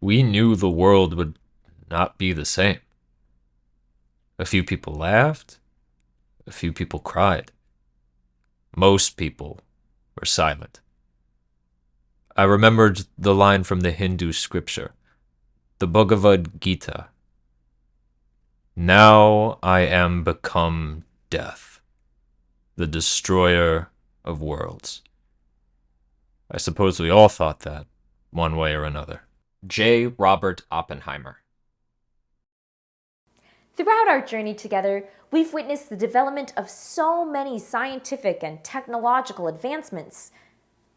We knew the world would not be the same. A few people laughed, a few people cried. Most people were silent. I remembered the line from the Hindu scripture, the Bhagavad Gita. Now I am become death, the destroyer of worlds. I suppose we all thought that, one way or another. J. Robert Oppenheimer. Throughout our journey together, we've witnessed the development of so many scientific and technological advancements.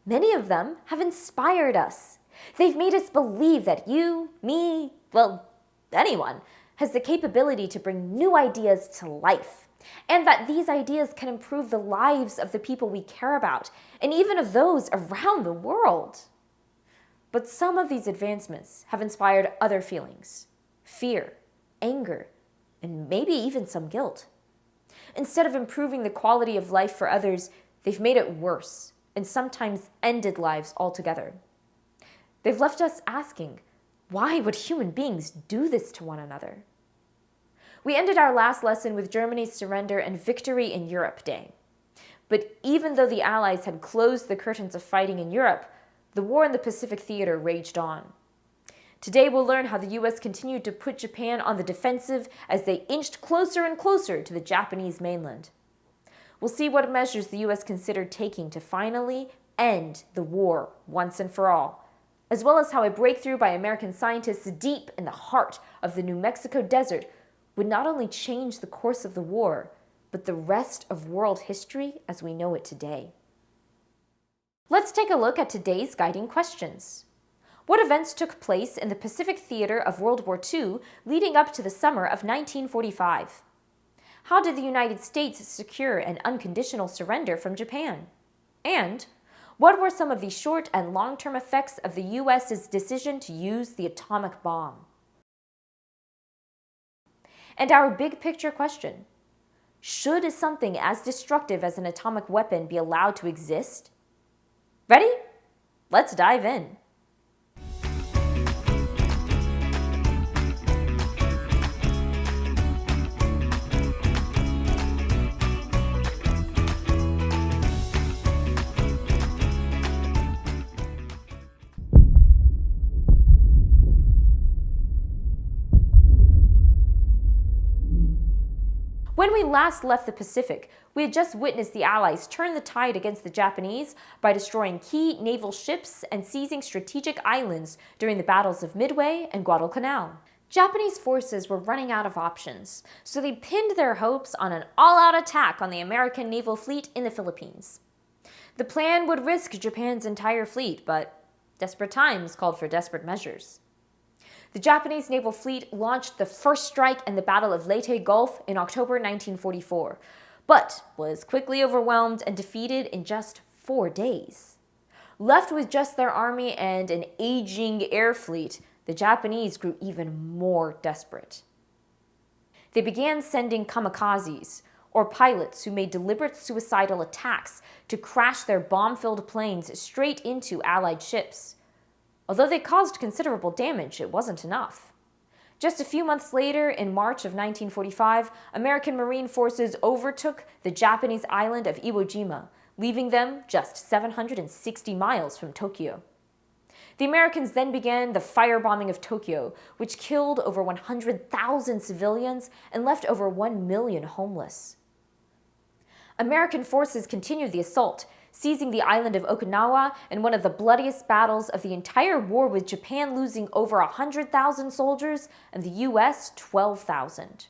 Many of them have inspired us. They've made us believe that you, me, well, anyone, has the capability to bring new ideas to life, and that these ideas can improve the lives of the people we care about, and even of those around the world. But some of these advancements have inspired other feelings: fear, anger, and maybe even some guilt. Instead of improving the quality of life for others, they've made it worse, and sometimes ended lives altogether. They've left us asking, why would human beings do this to one another? We ended our last lesson with Germany's surrender and victory in Europe Day. But even though the Allies had closed the curtains of fighting in Europe, the war in the Pacific theater raged on. Today we'll learn how the US continued to put Japan on the defensive as they inched closer and closer to the Japanese mainland. We'll see what measures the US considered taking to finally end the war once and for all, as well as how a breakthrough by American scientists deep in the heart of the New Mexico desert would not only change the course of the war, but the rest of world history as we know it today. Let's take a look at today's guiding questions. What events took place in the Pacific theater of World War II leading up to the summer of 1945? How did the United States secure an unconditional surrender from Japan? And what were some of the short and long-term effects of the US's decision to use the atomic bomb? And our big picture question: should something as destructive as an atomic weapon be allowed to exist? Ready? Let's dive in. When we last left the Pacific, we had just witnessed the Allies turn the tide against the Japanese by destroying key naval ships and seizing strategic islands during the battles of Midway and Guadalcanal. Japanese forces were running out of options, so they pinned their hopes on an all-out attack on the American naval fleet in the Philippines. The plan would risk Japan's entire fleet, but desperate times called for desperate measures. The Japanese naval fleet launched the first strike in the Battle of Leyte Gulf in October 1944, but was quickly overwhelmed and defeated in just 4 days. Left with just their army and an aging air fleet, the Japanese grew even more desperate. They began sending kamikazes, or pilots who made deliberate suicidal attacks to crash their bomb-filled planes straight into Allied ships. Although they caused considerable damage, it wasn't enough. Just a few months later, in March of 1945, American Marine forces overtook the Japanese island of Iwo Jima, leaving them just 760 miles from Tokyo. The Americans then began the firebombing of Tokyo, which killed over 100,000 civilians and left over 1 million homeless. American forces continued the assault, seizing the island of Okinawa in one of the bloodiest battles of the entire war, with Japan losing over 100,000 soldiers and the US 12,000.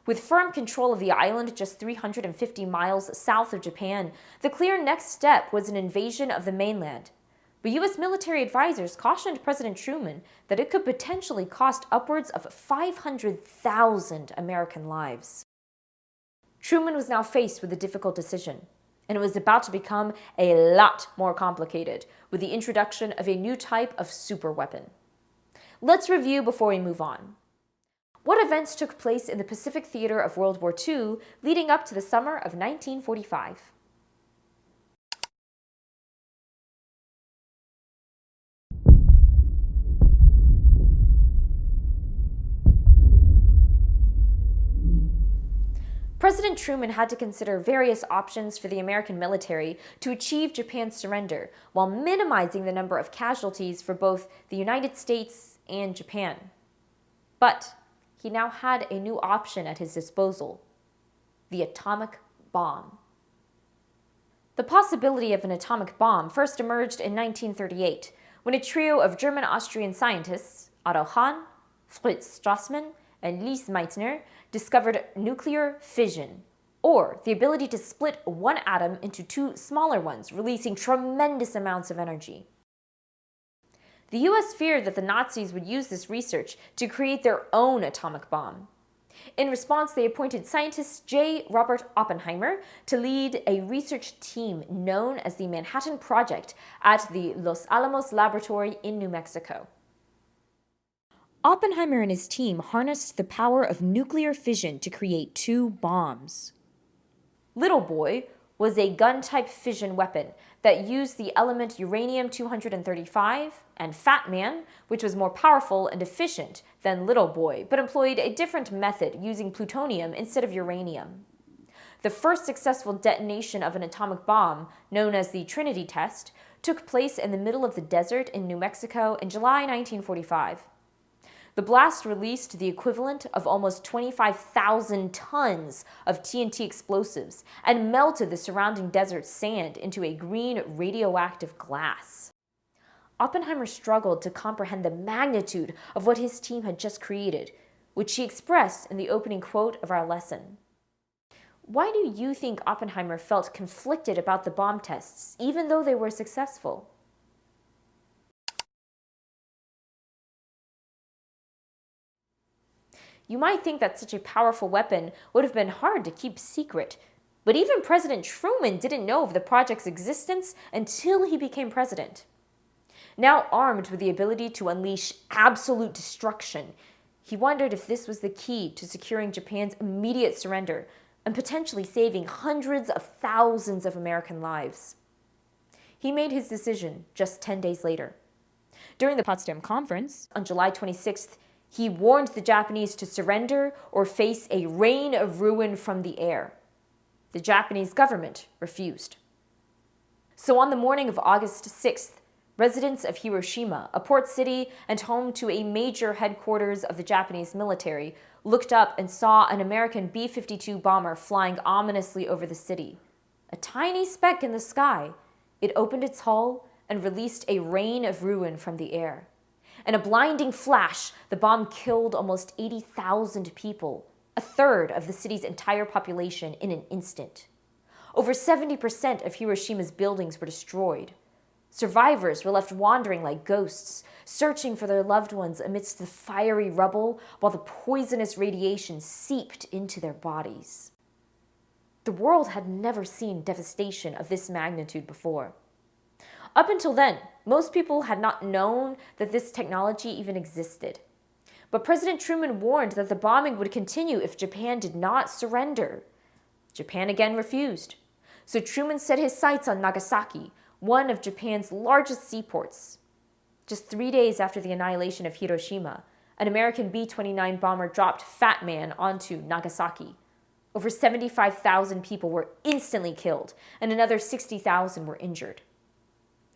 With firm control of the island just 350 miles south of Japan, the clear next step was an invasion of the mainland. But US military advisors cautioned President Truman that it could potentially cost upwards of 500,000 American lives. Truman was now faced with a difficult decision, and it was about to become a lot more complicated with the introduction of a new type of superweapon. Let's review before we move on. What events took place in the Pacific theater of World War II leading up to the summer of 1945? President Truman had to consider various options for the American military to achieve Japan's surrender while minimizing the number of casualties for both the United States and Japan. But he now had a new option at his disposal: the atomic bomb. The possibility of an atomic bomb first emerged in 1938 when a trio of German-Austrian scientists, Otto Hahn, Fritz Strassmann, and Lise Meitner, discovered nuclear fission, or the ability to split one atom into two smaller ones, releasing tremendous amounts of energy. The US feared that the Nazis would use this research to create their own atomic bomb. In response, they appointed scientist J. Robert Oppenheimer to lead a research team known as the Manhattan Project at the Los Alamos Laboratory in New Mexico. Oppenheimer and his team harnessed the power of nuclear fission to create two bombs. Little Boy was a gun-type fission weapon that used the element uranium-235, and Fat Man, which was more powerful and efficient than Little Boy, but employed a different method using plutonium instead of uranium. The first successful detonation of an atomic bomb, known as the Trinity test, took place in the middle of the desert in New Mexico in July 1945. The blast released the equivalent of almost 25,000 tons of TNT explosives and melted the surrounding desert sand into a green radioactive glass. Oppenheimer struggled to comprehend the magnitude of what his team had just created, which he expressed in the opening quote of our lesson. Why do you think Oppenheimer felt conflicted about the bomb tests, even though they were successful? You might think that such a powerful weapon would have been hard to keep secret, but even President Truman didn't know of the project's existence until he became president. Now armed with the ability to unleash absolute destruction, he wondered if this was the key to securing Japan's immediate surrender and potentially saving hundreds of thousands of American lives. He made his decision just 10 days later. During the Potsdam Conference on July 26th, he warned the Japanese to surrender or face a rain of ruin from the air. The Japanese government refused. So on the morning of August 6th, residents of Hiroshima, a port city and home to a major headquarters of the Japanese military, looked up and saw an American B-52 bomber flying ominously over the city. A tiny speck in the sky, it opened its hull and released a rain of ruin from the air. In a blinding flash, the bomb killed almost 80,000 people, a third of the city's entire population, in an instant. Over 70% of Hiroshima's buildings were destroyed. Survivors were left wandering like ghosts, searching for their loved ones amidst the fiery rubble while the poisonous radiation seeped into their bodies. The world had never seen devastation of this magnitude before. Up until then, most people had not known that this technology even existed. But President Truman warned that the bombing would continue if Japan did not surrender. Japan again refused. So Truman set his sights on Nagasaki, one of Japan's largest seaports. Just 3 days after the annihilation of Hiroshima, an American B-29 bomber dropped Fat Man onto Nagasaki. Over 75,000 people were instantly killed, and another 60,000 were injured.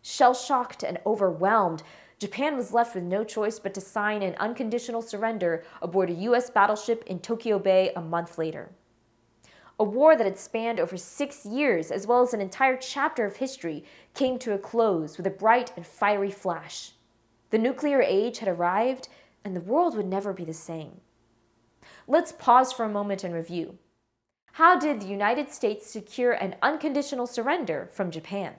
Shell-shocked and overwhelmed, Japan was left with no choice but to sign an unconditional surrender aboard a U.S. battleship in Tokyo Bay a month later. A war that had spanned over 6 years, as well as an entire chapter of history, came to a close with a bright and fiery flash. The nuclear age had arrived, and the world would never be the same. Let's pause for a moment and review. How did the United States secure an unconditional surrender from Japan?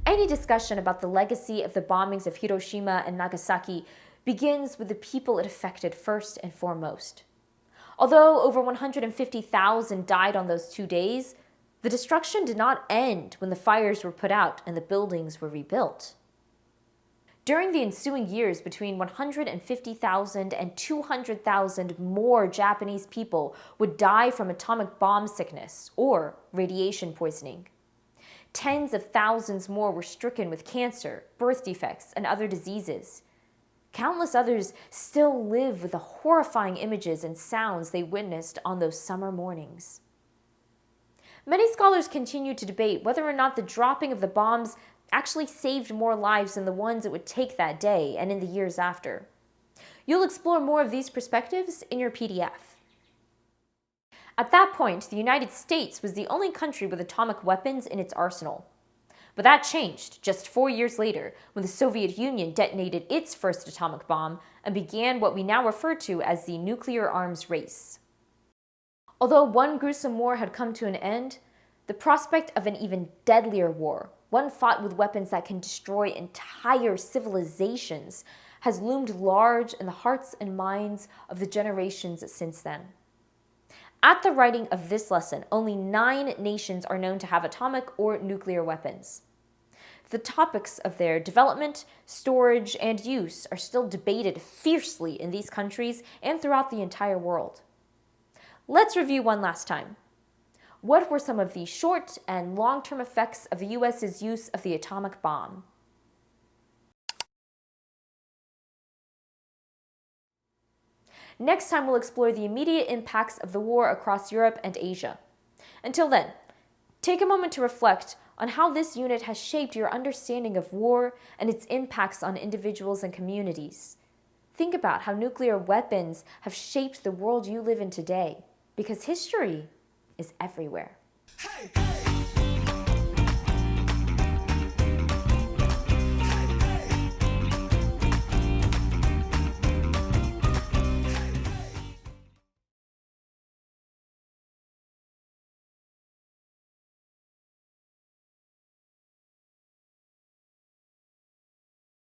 Any discussion about the legacy of the bombings of Hiroshima and Nagasaki begins with the people it affected first and foremost. Although over 150,000 died on those 2 days, the destruction did not end when the fires were put out and the buildings were rebuilt. During the ensuing years, between 150,000 and 200,000 more Japanese people would die from atomic bomb sickness or radiation poisoning. Tens of thousands more were stricken with cancer, birth defects, and other diseases. Countless others still live with the horrifying images and sounds they witnessed on those summer mornings. Many scholars continue to debate whether or not the dropping of the bombs actually saved more lives than the ones it would take that day and in the years after. You'll explore more of these perspectives in your PDF. At that point, the United States was the only country with atomic weapons in its arsenal. But that changed just 4 years later when the Soviet Union detonated its first atomic bomb and began what we now refer to as the nuclear arms race. Although one gruesome war had come to an end, the prospect of an even deadlier war, one fought with weapons that can destroy entire civilizations, has loomed large in the hearts and minds of the generations since then. At the writing of this lesson, only 9 nations are known to have atomic or nuclear weapons. The topics of their development, storage, and use are still debated fiercely in these countries and throughout the entire world. Let's review one last time. What were some of the short and long-term effects of the US's use of the atomic bomb? Next time, we'll explore the immediate impacts of the war across Europe and Asia. Until then, take a moment to reflect on how this unit has shaped your understanding of war and its impacts on individuals and communities. Think about how nuclear weapons have shaped the world you live in today, because history is everywhere. Hey, hey.